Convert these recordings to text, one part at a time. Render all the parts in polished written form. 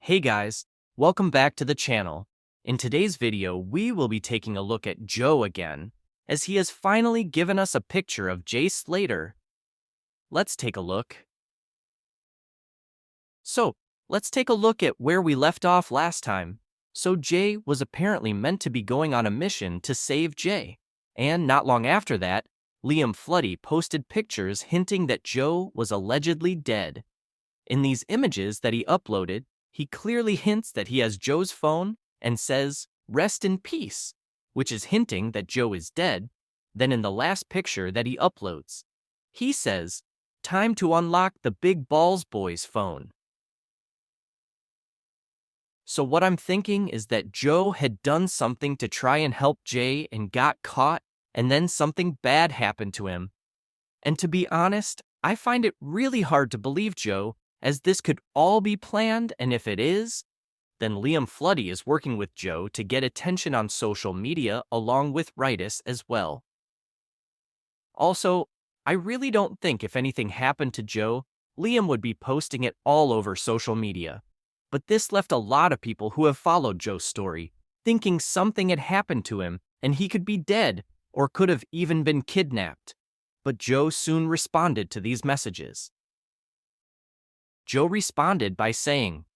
Hey guys, welcome back to the channel. In today's video, we will be taking a look at Joe again, as he has finally given us a picture of Jay Slater. Let's take a look. So, let's take a look at where we left off last time. So Jay was apparently meant to be going on a mission to save Jay, and not long after that, Liam Floody posted pictures hinting that Joe was allegedly dead. In these images that he uploaded, he clearly hints that he has Joe's phone and says, "Rest in peace," which is hinting that Joe is dead. Then in the last picture that he uploads, he says, "Time to unlock the Big Balls Boy's phone." So what I'm thinking is that Joe had done something to try and help Jay and got caught, and then something bad happened to him. And to be honest, I find it really hard to believe Joe, as this could all be planned, and if it is, then Liam Floody is working with Joe to get attention on social media along with Ritus as well. Also, I really don't think if anything happened to Joe, Liam would be posting it all over social media. But this left a lot of people who have followed Joe's story, thinking something had happened to him and he could be dead or could have even been kidnapped. But Joe soon responded to these messages. Joe responded by saying,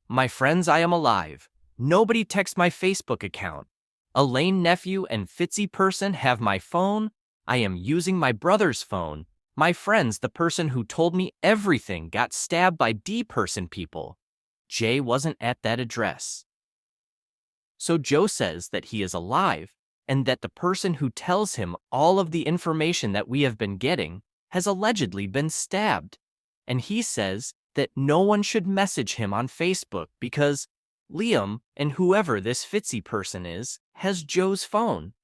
"My friends, I am alive. Nobody text my Facebook account. Elaine nephew and Fitzy person have my phone. I am using my brother's phone. My friends, the person who told me everything got stabbed by D person people. Jay wasn't at that address." So Joe says that he is alive, and that the person who tells him all of the information that we have been getting has allegedly been stabbed. And he says that no one should message him on Facebook because Liam and whoever this Fitzy person is has Joe's phone.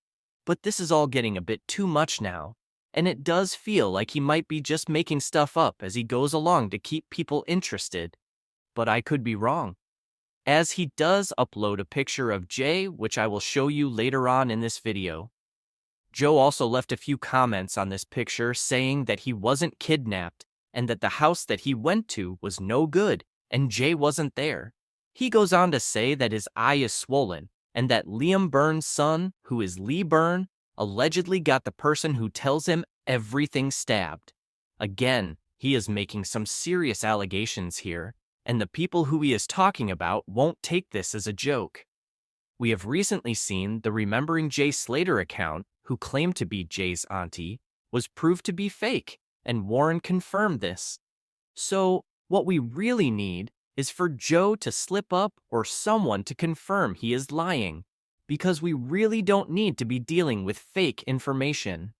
But this is all getting a bit too much now, and it does feel like he might be just making stuff up as he goes along to keep people interested. But I could be wrong, as he does upload a picture of Jay, which I will show you later on in this video. Joe also left a few comments on this picture saying that he wasn't kidnapped and that the house that he went to was no good and Jay wasn't there. He goes on to say that his eye is swollen and that Liam Byrne's son, who is Lee Byrne, allegedly got the person who tells him everything stabbed. Again, he is making some serious allegations here, and the people who he is talking about won't take this as a joke. We have recently seen the Remembering Jay Slater account, who claimed to be Jay's auntie, was proved to be fake, and Warren confirmed this. So, what we really need is for Joe to slip up or someone to confirm he is lying, because we really don't need to be dealing with fake information.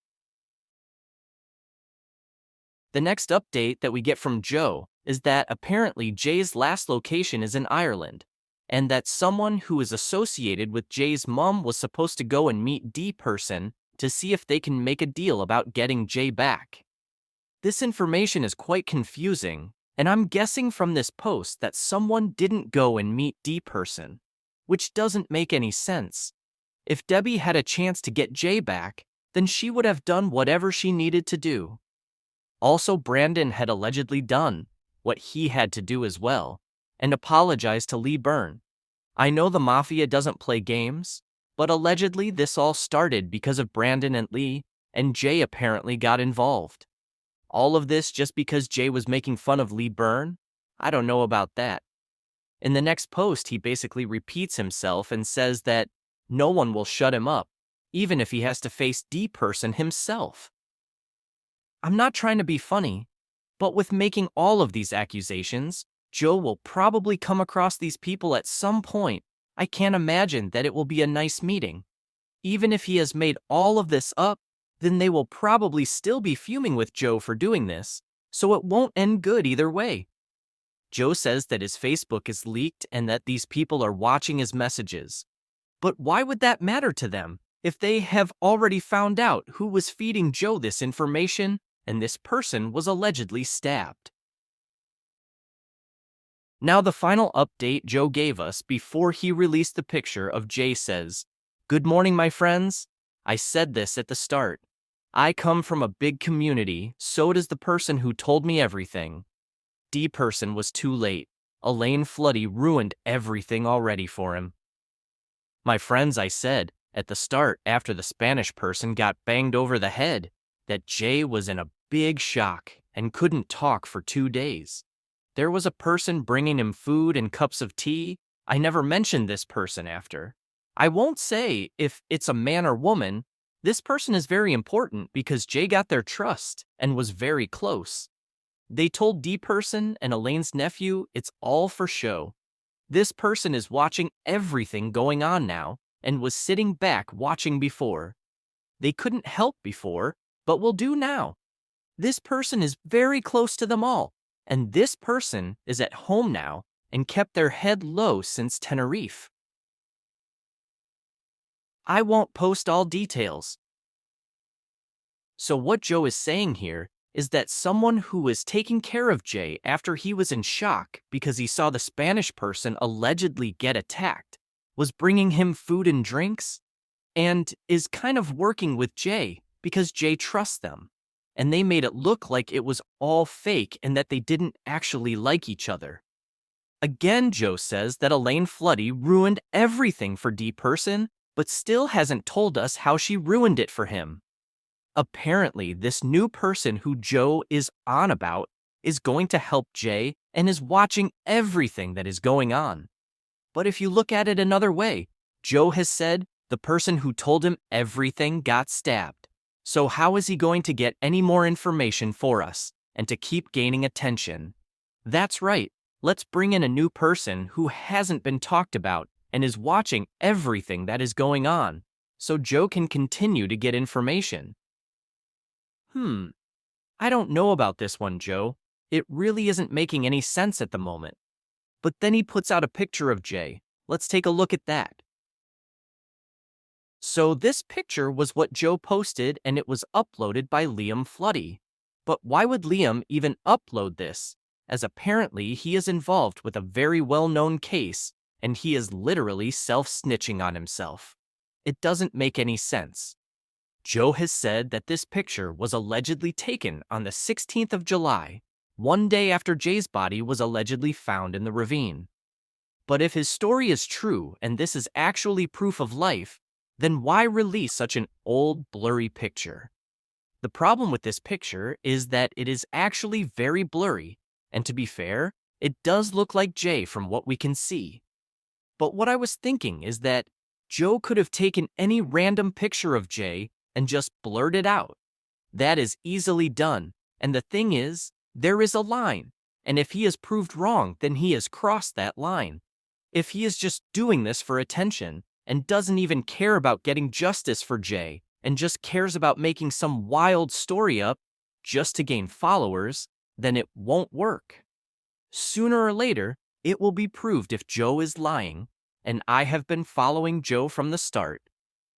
The next update that we get from Joe is that apparently Jay's last location is in Ireland, and that someone who is associated with Jay's mom was supposed to go and meet D person to see if they can make a deal about getting Jay back. This information is quite confusing, and I'm guessing from this post that someone didn't go and meet D person, which doesn't make any sense. If Debbie had a chance to get Jay back, then she would have done whatever she needed to do. Also, Brandon had allegedly done what he had to do as well, and apologized to Lee Byrne. I know the Mafia doesn't play games, but allegedly this all started because of Brandon and Lee, and Jay apparently got involved. All of this just because Jay was making fun of Lee Byrne? I don't know about that. In the next post, he basically repeats himself and says that no one will shut him up, even if he has to face D person himself. I'm not trying to be funny, but with making all of these accusations, Joe will probably come across these people at some point. I can't imagine that it will be a nice meeting. Even if he has made all of this up, then they will probably still be fuming with Joe for doing this, so it won't end good either way. Joe says that his Facebook is leaked and that these people are watching his messages. But why would that matter to them if they have already found out who was feeding Joe this information and this person was allegedly stabbed? Now the final update Joe gave us before he released the picture of Jay says, "Good morning, my friends. I said this at the start. I come from a big community, so does the person who told me everything. D person was too late. Elaine Floody ruined everything already for him. My friends, I said, at the start after the Spanish person got banged over the head, that Jay was in a big shock and couldn't talk for 2 days. There was a person bringing him food and cups of tea. I never mentioned this person after. I won't say if it's a man or woman. This person is very important because Jay got their trust and was very close. They told D person and Elaine's nephew it's all for show. This person is watching everything going on now and was sitting back watching before. They couldn't help before, but will do now. This person is very close to them all, and this person is at home now and kept their head low since Tenerife. I won't post all details. So what Joe is saying here is that someone who was taking care of Jay after he was in shock because he saw the Spanish person allegedly get attacked was bringing him food and drinks and is kind of working with Jay because Jay trusts them. And they made it look like it was all fake and that they didn't actually like each other. Again, Joe says that Elaine Floody ruined everything for D person, but still hasn't told us how she ruined it for him. Apparently, this new person who Joe is on about is going to help Jay and is watching everything that is going on. But if you look at it another way, Joe has said the person who told him everything got stabbed. So how is he going to get any more information for us and to keep gaining attention? That's right, let's bring in a new person who hasn't been talked about and is watching everything that is going on, so Joe can continue to get information. I don't know about this one, Joe. It really isn't making any sense at the moment. But then he puts out a picture of Jay. Let's take a look at that. So this picture was what Joe posted and it was uploaded by Liam Floody. But why would Liam even upload this? As apparently he is involved with a very well-known case and he is literally self-snitching on himself. It doesn't make any sense. Joe has said that this picture was allegedly taken on the 16th of July, one day after Jay's body was allegedly found in the ravine. But if his story is true and this is actually proof of life, then why release such an old, blurry picture? The problem with this picture is that it is actually very blurry, and to be fair, it does look like Jay from what we can see. But what I was thinking is that Joe could have taken any random picture of Jay and just blurt it out. That is easily done, and the thing is, there is a line, and if he is proved wrong, then he has crossed that line. If he is just doing this for attention, and doesn't even care about getting justice for Jay, and just cares about making some wild story up just to gain followers, then it won't work. Sooner or later, it will be proved if Joe is lying, and I have been following Joe from the start.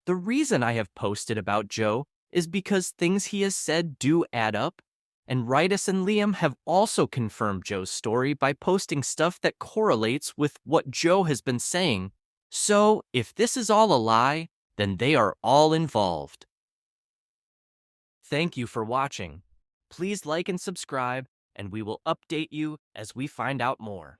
The reason I have posted about Joe is because things he has said do add up, and Ritus and Liam have also confirmed Joe's story by posting stuff that correlates with what Joe has been saying. So, if this is all a lie, then they are all involved. Thank you for watching. Please like and subscribe, and we will update you as we find out more.